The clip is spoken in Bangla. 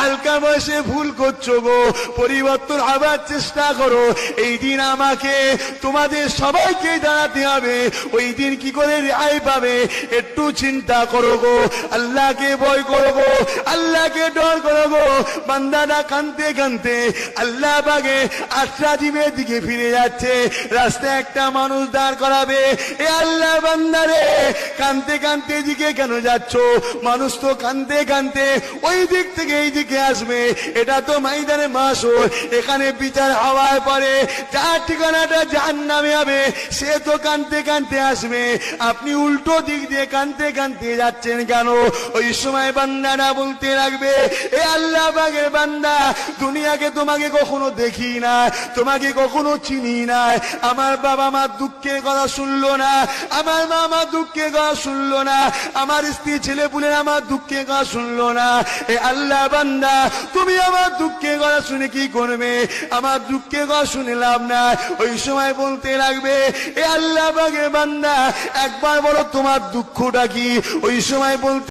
হালকা বয়সে ভুল করছো গো, পরিবর্তন হবার চেষ্টা করো। এই দিন আমাকে তোমাদের সবাইকে জানাতে হবে, ওই দিন কি করে রেহাই পাবে একটু চিন্তা করো গো। আল্লাহকে ভয় করো গো, আল্লাহকে ডর করো গো। বান্দারা কানতে কানতে আল্লাহ পাকে আশ্রাজিমের দিকে ফিরে যাচ্ছে। রাস্তায় একটা মানুষ দাঁড় করাবে, এ আল্লাহ বান্দারে কানতে কানতে দিকে কেন যাচ্ছ? মানুষ তো কানতে কানতে ওই দিক থেকে এই দিকে আসবে, এটা তো ময়দানে মাশর, এখানে বিচার হওয়ার পরে যার ঠিকানাটা জাহান্নামে হবে সে তো কানতে কানতে আসবে। আপনি উল্টো দিক দিয়ে কানতে কানতে যাচ্ছেন কেন? ওই সময় বান্দারা বলতে লাগবে, এ আল্লাহ পাকের বান্দা, দুনিয়াকে তোমাকে কখনো দেখি না, তোমাকে কখনো চিনি না। আমার বাবা মা দুঃখের কথা শুনলো না, আমার মা আমার দুঃখের কথা শুনলো না, আমার স্ত্রী ছেলে পুলের আমার দুঃখের কথা শুনলো না। এ আল্লাহ বান্দা, তুমি আমার দুঃখের কথা শুনে কি করবে? আমার দুঃখের কথা শুনে লাভ না। ওই সময় বলতে লাগবে, এ আল্লাহ পাকের বান্দা, একবার বলো তোমার দুঃখটা কি? ওই সময় বলতে